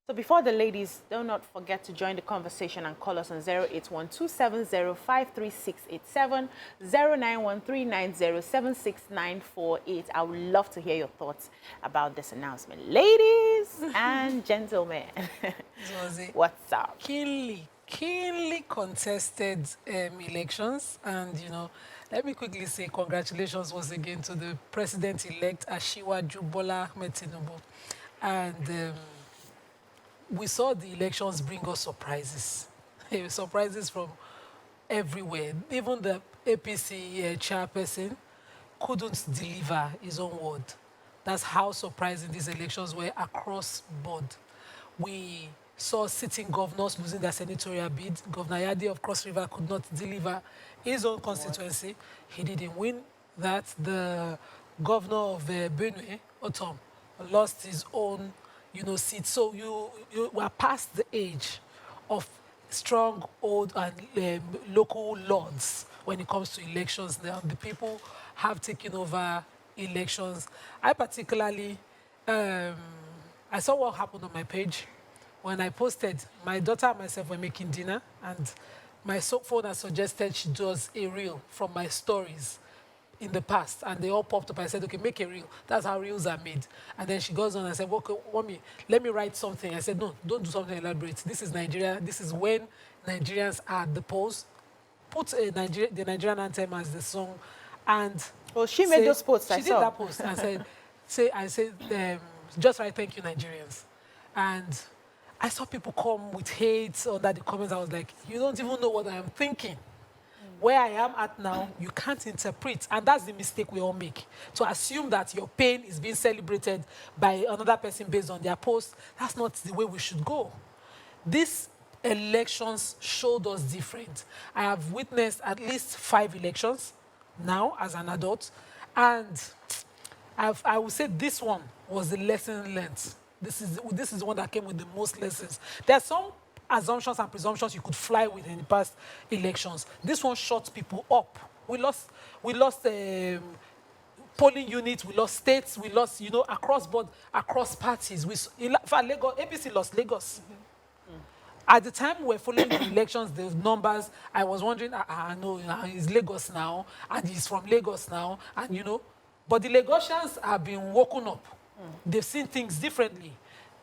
So before the ladies, do not forget to join the conversation and call us on 08127053687, 09139076948. I would love to hear your thoughts about this announcement. Ladies and gentlemen, what's up? Keenly contested elections, and let me quickly say congratulations once again to the president-elect Asiwaju Bola Tinubu. And we saw the elections bring us surprises. Surprises from everywhere. Even the APC chairperson couldn't deliver his own word. That's how surprising these elections were across board. We saw sitting governors losing their senatorial bid. Governor Yadi of Cross River could not deliver his own constituency. He didn't win that. The governor of Benue, Otom, lost his own seat. So you were past the age of strong, old, and local lords when it comes to elections. Now, the people have taken over elections. I particularly, I saw what happened on my page when I posted. My daughter and myself were making dinner, and my phone has suggested she does a reel from my stories in the past, and they all popped up. I said, okay, make a reel. That's how reels are made. And then she goes on and said, okay, mommy, let me write something. I said, no, don't do something elaborate. This is Nigeria. This is when Nigerians are at the polls. Put the Nigerian anthem as the song. And she made those posts. She did that post and said, just write, thank you, Nigerians. And I saw people come with hate under the comments. I was like, you don't even know what I am thinking. Where I am at now, you can't interpret. And that's the mistake we all make. To assume that your pain is being celebrated by another person based on their post, that's not the way we should go. These elections showed us different. I have witnessed at least 5 elections now as an adult. And I would say this one was the lesson learned. This is the one that came with the most lessons. There are some assumptions and presumptions you could fly with in the past elections. This one shut people up. We lost polling units, we lost states, we lost, across board, across parties. Lagos, APC lost Lagos. At the time we're following the elections, the numbers, I was wondering, no, he's Lagos now, and he's from Lagos now, and but the Lagosians have been woken up. They've seen things differently.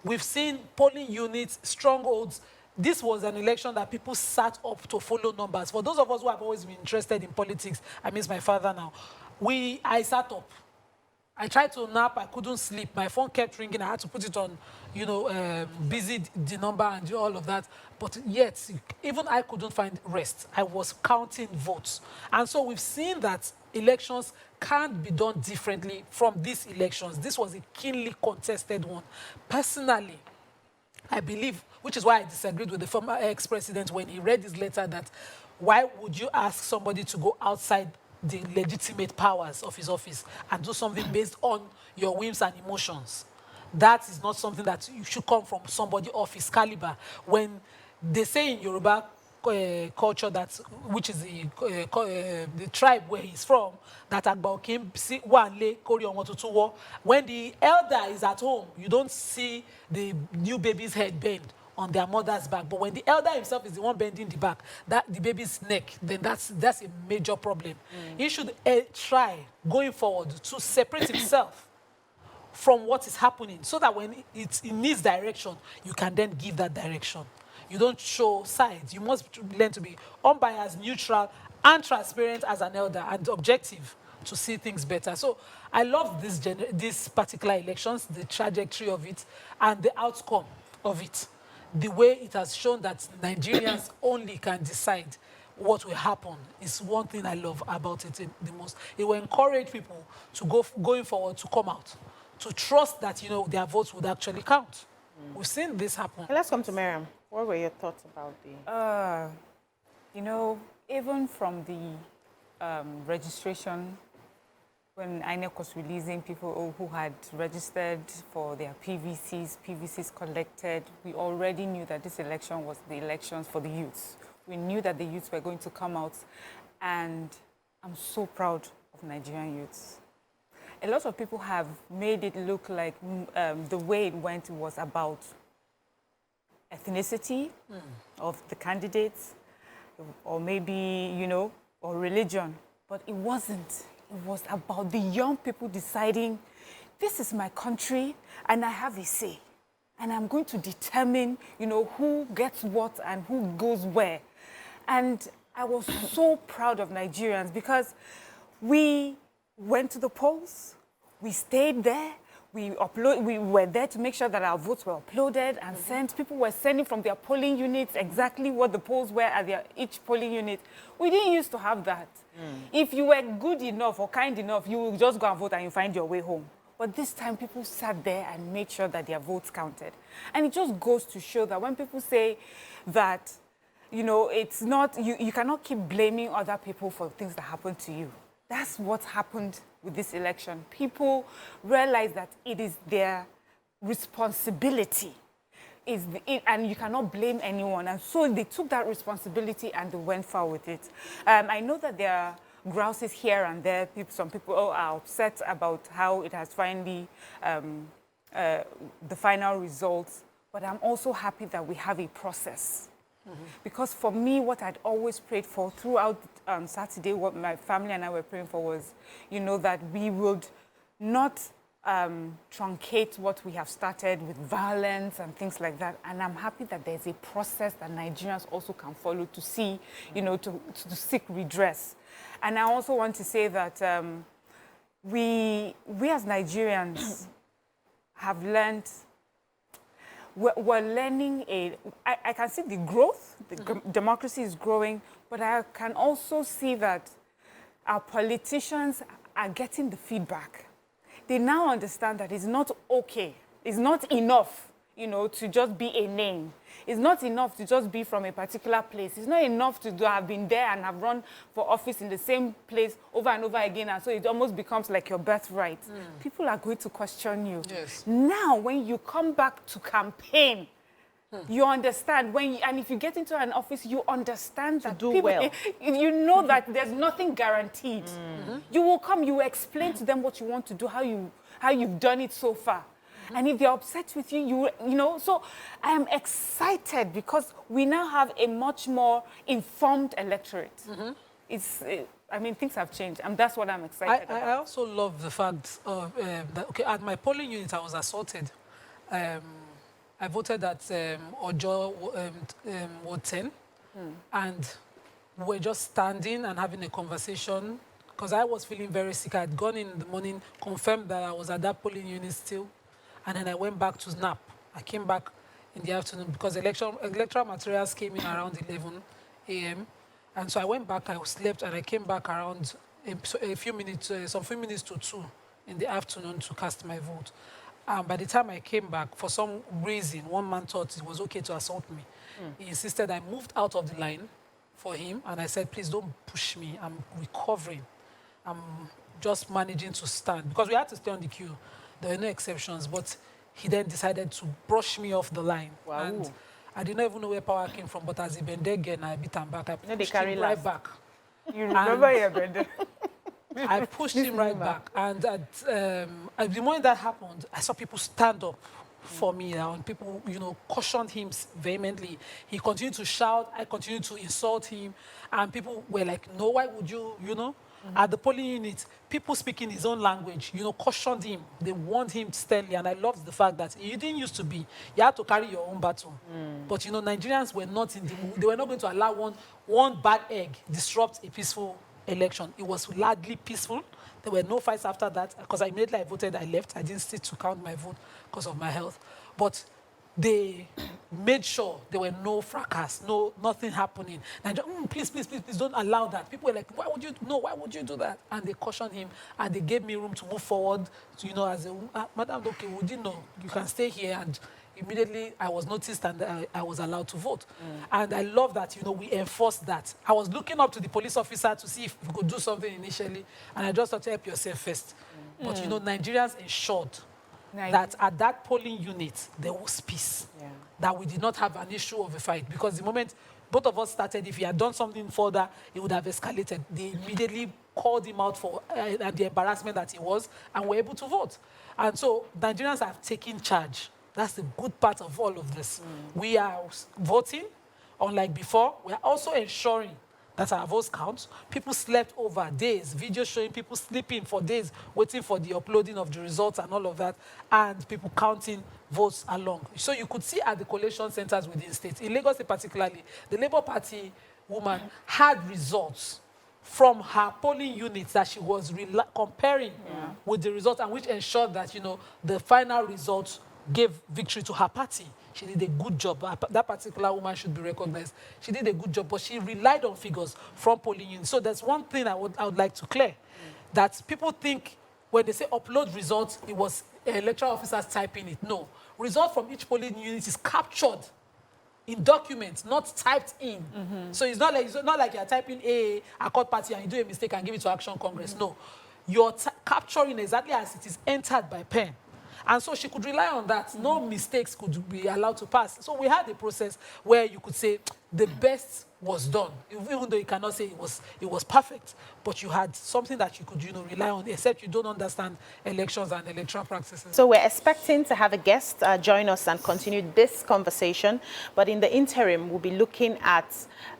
We've seen polling units, strongholds. This was an election that people sat up to follow numbers. For those of us who have always been interested in politics, I miss my father now, I sat up. I tried to nap, I couldn't sleep. My phone kept ringing, I had to put it on, busy the number and do all of that. But yet, even I couldn't find rest. I was counting votes. And so we've seen that elections can't be done differently from these elections. This was a keenly contested one. Personally, I believe, which is why I disagreed with the former ex-president when he read his letter, that why would you ask somebody to go outside the legitimate powers of his office and do something based on your whims and emotions? That is not something that you should come from somebody of his caliber. When they say in Yoruba culture, which is the tribe where he's from, that when the elder is at home, you don't see the new baby's head bend on their mother's back. But when the elder himself is the one bending the back, the baby's neck, then that's a major problem. He should try, going forward, to separate himself from what is happening, so that when it needs direction, you can then give that direction. You don't show sides. You must learn to be unbiased, neutral, and transparent as an elder, and objective to see things better. So I love these particular elections, the trajectory of it, and the outcome of it. The way it has shown that Nigerians only can decide what will happen is one thing I love about it the most. It will encourage people to going forward to come out, to trust that their votes would actually count. We've seen this happen. Let's come to Miriam. What were your thoughts about even from the registration, when INEC was releasing people who had registered for their PVCs collected, we already knew that this election was the elections for the youths. We knew that the youths were going to come out, and I'm so proud of Nigerian youths. A lot of people have made it look like the way it went was about ethnicity of the candidates, or maybe, you know, or religion. But it wasn't. It was about the young people deciding, this is my country and I have a say. And I'm going to determine, you know, who gets what and who goes where. And I was so proud of Nigerians because we went to the polls, we stayed there, we were there to make sure that our votes were uploaded and sent. People were sending from their polling units exactly what the polls were at each polling unit. We didn't used to have that. If you were good enough or kind enough, you would just go and vote and you find your way home. But this time, people sat there and made sure that their votes counted. And it just goes to show that when people say that, you know, it's not, you cannot keep blaming other people for things that happen to you. That's what happened with this election. People realize that it is their responsibility. And you cannot blame anyone. And so they took that responsibility and they went far with it. I know that there are grouses here and there. Some people are upset about how it has finally, the final results. But I'm also happy that we have a process. Because for me, what I'd always prayed for throughout Saturday, what my family and I were praying for was, you know, that we would not truncate what we have started with violence and things like that. And I'm happy that there's a process that Nigerians also can follow to see, you know, to seek redress. And I also want to say that we as Nigerians have learned, we're learning I can see the growth, democracy is growing, but I can also see that our politicians are getting the feedback. They now understand that it's not okay, it's not enough, you know, to just be a name. It's not enough to just be from a particular place. It's not enough to have been there and have run for office in the same place over and over again, and so it almost becomes like your birthright. People are going to question you. Yes. Now, when you come back to campaign, you understand and if you get into an office, you understand that do people, well. You know that there's nothing guaranteed. You will come, you will explain to them what you want to do, how you've done it so far. And if they're upset with you, you know, so I am excited because we now have a much more informed electorate. I mean, things have changed, and that's what I'm excited about. I also love the fact of, that, okay, at my polling unit, I was assaulted. I voted at Ojo Ward 10, and we're just standing and having a conversation because I was feeling very sick. I had gone in the morning, confirmed that I was at that polling unit still, and then I went back to nap. I came back in the afternoon because electoral materials came in around 11 a.m. And so I went back, I slept, and I came back around some few minutes to 2 in the afternoon to cast my vote. By the time I came back, for some reason, one man thought it was okay to assault me. He insisted I moved out of the line for him, and I said, please don't push me. I'm recovering. I'm just managing to stand. Because we had to stay on the queue. There were no exceptions, but he then decided to brush me off the line. Wow. And I didn't even know where power came from, but as he bent again, I beat him back. I pushed him right back. You remember your bender? I pushed him right back. And at the moment that happened, I saw people stand up for me, and people, you know, cautioned him vehemently. He continued to shout. I continued to insult him. And people were like, no, why would you, you know? At the polling unit, people speaking his own language, you know, cautioned him. They warned him sternly. And I loved the fact that you didn't used to be. You had to carry your own battle. But, you know, Nigerians were not in the mood. They were not going to allow one bad egg disrupt a peaceful election. It was largely peaceful. There were no fights after that. Because immediately I voted, I left. I didn't sit to count my vote because of my health. But they made sure there were no fracas, nothing happening. And please, don't allow that. People were like, why would you do that? And they cautioned him, and they gave me room to move forward. So, you know, as a, Madam, okay, we didn't know. You can stay here. And immediately I was noticed, and I was allowed to vote. And I love that, you know, we enforced that. I was looking up to the police officer to see if we could do something initially, and I just thought, help yourself first. But, you know, Nigerians ensured that at that polling unit, there was peace. That we did not have an issue of a fight. Because the moment both of us started, if he had done something further, it would have escalated. They immediately called him out for the embarrassment that he was, and were able to vote. And so Nigerians have taken charge That's the good part of all of this. We are voting, unlike before. We are also ensuring that our votes count. People slept over days, videos showing people sleeping for days, waiting for the uploading of the results and all of that, and people counting votes along. So you could see at the collation centers within states, in Lagos particularly, the Labour Party woman had results from her polling units that she was comparing with the results, and which ensured that, you know, the final results gave victory to her party. She did a good job. That particular woman should be recognized. She did a good job, but she relied on figures from polling units. So there's one thing I would like to clear, that people think when they say upload results, it was electoral officers typing it. No. Results from each polling unit is captured in documents, not typed in. So it's not like you're typing a court party and you do a mistake and give it to Action Congress. No. You're capturing exactly as it is entered by pen. And so she could rely on that. No mistakes could be allowed to pass. So we had a process where you could say the best was done, even though you cannot say it was perfect, but you had something that you could, you know, rely on, except you don't understand elections and electoral practices. So we're expecting to have a guest join us and continue this conversation, but in the interim, we'll be looking at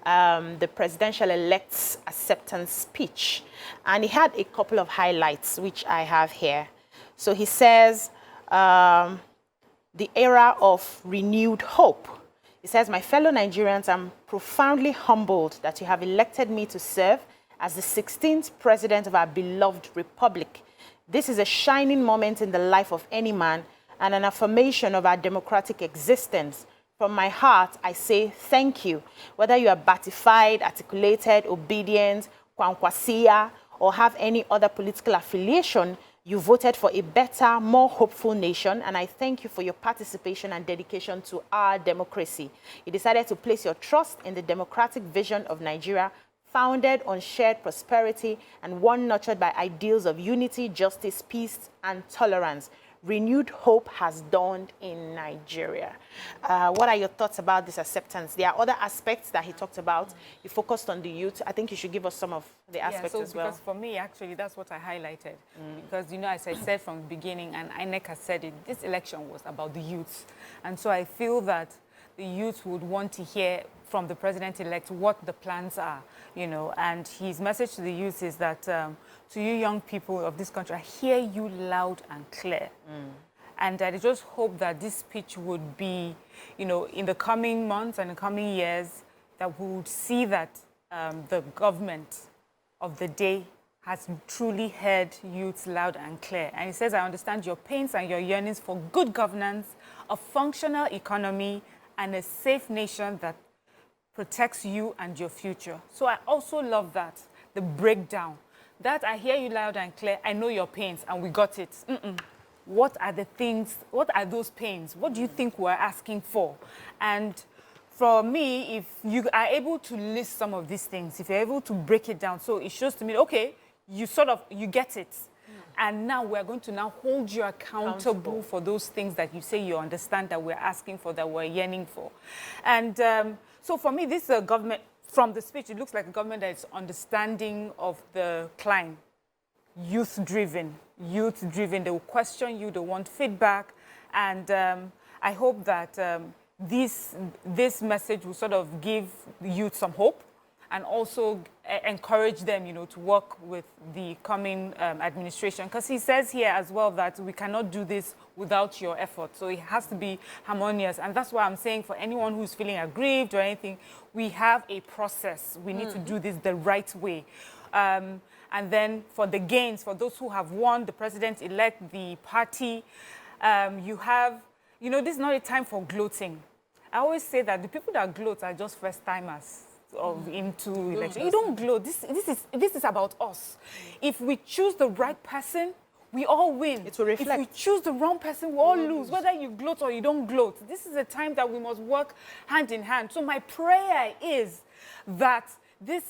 the presidential-elect's acceptance speech. And he had a couple of highlights, which I have here. So he says, the era of renewed hope. He says, my fellow Nigerians, I'm profoundly humbled that you have elected me to serve as the 16th president of our beloved republic. This is a shining moment in the life of any man and an affirmation of our democratic existence. From my heart, I say thank you. Whether you are batified, articulated, obedient, kwankwasia, or have any other political affiliation, you voted for a better, more hopeful nation, and I thank you for your participation and dedication to our democracy. You decided to place your trust in the democratic vision of Nigeria, founded on shared prosperity and one nurtured by ideals of unity, justice, peace, and tolerance. Renewed hope has dawned in Nigeria. What are your thoughts about this acceptance? There are other aspects that he talked about. He focused on the youth. I think you should give us some of the aspects as well. Because for me, actually, that's what I highlighted. Because, you know, as I said from the beginning, and INEC has said it, this election was about the youth. And so I feel that the youth would want to hear from the president-elect what the plans are, you know, and his message to the youth is that to you young people of this country, I hear you loud and clear. And I just hope that this speech would be, you know, in the coming months and the coming years, that we would see that the government of the day has truly heard youths loud and clear. And he says, I understand your pains and your yearnings for good governance, a functional economy, and a safe nation that protects you and your future. So I also love that, the breakdown. That I hear you loud and clear, I know your pains, and we got it. What are the things, what are those pains? What do you think we're asking for? And for me, if you are able to list some of these things, if you're able to break it down, so it shows to me, okay, you get it. And now we're going to now hold you accountable for those things that you say you understand that we're asking for, that we're yearning for. And so for me, this is a government, from the speech, it looks like a government that is understanding of the climb. Youth-driven. They will question you, they want feedback. And I hope that this message will sort of give the youth some hope, and also encourage them, you know, to work with the coming administration. Because he says here as well that we cannot do this without your effort. So it has to be harmonious. And that's why I'm saying for anyone who's feeling aggrieved or anything, we have a process. We need to do this the right way. And then for the gains, for those who have won, the president-elect, the party, you know, this is not a time for gloating. I always say that the people that gloat are just first-timers into election. You don't gloat. This is about us. If we choose the right person, we all win. It will reflect. If we choose the wrong person, we all lose. Whether you gloat or you don't gloat. This is a time that we must work hand in hand. So my prayer is that this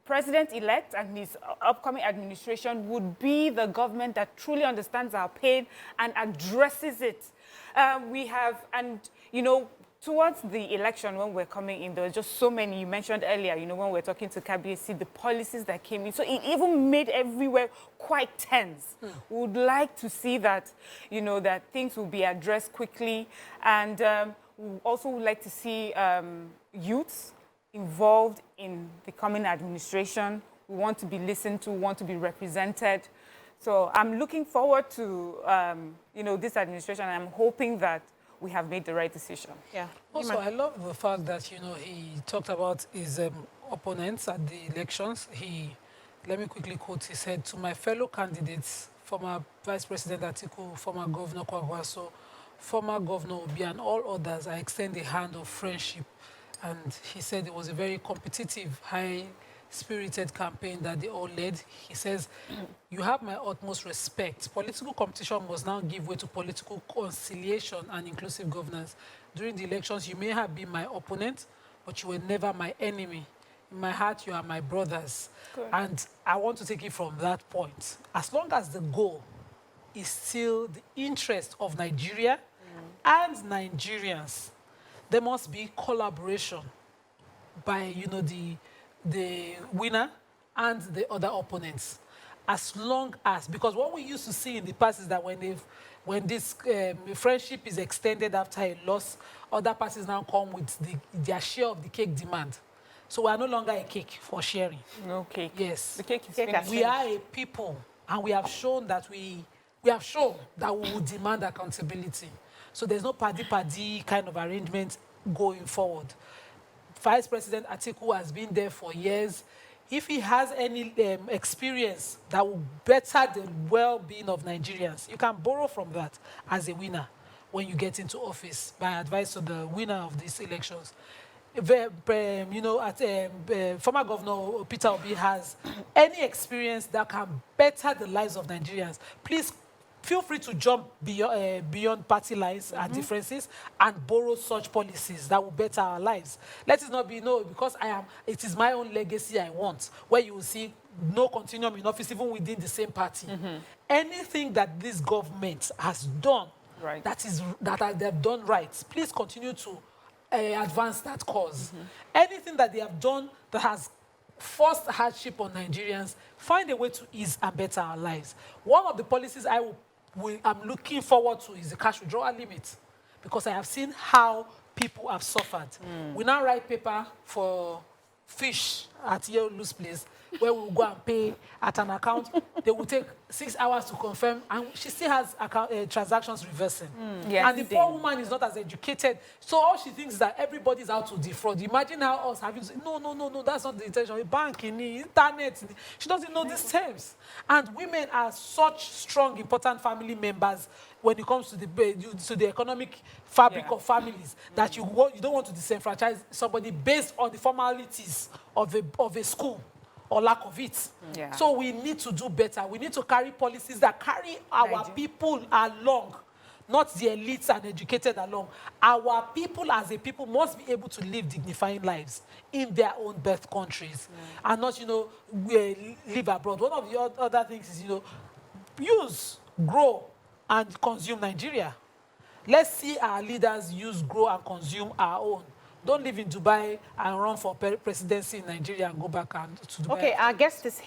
president-elect and his upcoming administration would be the government that truly understands our pain and addresses it. You know, towards the election, when we're coming in, there were just so many. You mentioned earlier, you know, when we're talking to KBC, the policies that came in. So it even made everywhere quite tense. We would like to see that, you know, that things will be addressed quickly. And we also would like to see youths involved in the coming administration. We want to be listened to, want to be represented. So I'm looking forward to, you know, this administration, and I'm hoping that we have made the right decision. Yeah. Also, I love the fact that, you know, he talked about his opponents at the elections. Let me quickly quote, he said, "To my fellow candidates, former Vice President Atiku, former Governor Kwagwaso, former Governor Obi, and all others, I extend a hand of friendship." And he said it was a very competitive, high-spirited campaign that they all led. He says, "You have my utmost respect. Political competition must now give way to political conciliation and inclusive governance. During the elections, you may have been my opponent, but you were never my enemy. In my heart, you are my brothers." Good. And I want to take it from that point. As long as the goal is still the interest of Nigeria and Nigerians, there must be collaboration by, you know, the winner and the other opponents. As long as, because what we used to see in the past is that when this friendship is extended after a loss, other parties now come with their share of the cake demand. So we are no longer a cake for sharing. No cake. Yes. The cake is Cake finished. We are a people, and we have shown that we will demand accountability. So there's no paddy kind of arrangement going forward. Vice President Atiku has been there for years. If he has any experience that will better the well-being of Nigerians, you can borrow from that as a winner when you get into office by advice to the winner of these elections. You know, former Governor Peter Obi has any experience that can better the lives of Nigerians, please feel free to jump beyond party lines and differences and borrow such policies that will better our lives. Let it not be, no, because it is my own legacy I want, where you will see no continuum in office even within the same party. Anything that this government has done, Right. they've done right, please continue to advance that cause. Anything that they have done that has forced hardship on Nigerians, find a way to ease and better our lives. One of the policies I'm looking forward to is the cash withdrawal limit, because I have seen how people have suffered. We now write paper for fish at Yearnings place, where we will go and pay at an account. They will take 6 hours to confirm, and she still has transactions reversing. Yes, and the poor woman is not as educated, so all she thinks is that everybody's out to defraud. Imagine how us having to say, no, that's not the intention. Banking, internet, she doesn't know these terms. And women are such strong, important family members when it comes to the economic fabric of families, that you don't want to disenfranchise somebody based on the formalities of a school or lack of it. Yeah. So we need to do better. We need to carry policies that carry our people along, not the elites and educated along. Our people as a people must be able to live dignifying lives in their own birth countries, and not, live abroad. One of the other things is, use, grow, and consume Nigeria. Let's see our leaders use, grow, and consume our own. Don't live in Dubai and run for presidency in Nigeria and go back to Dubai. Okay, our guest is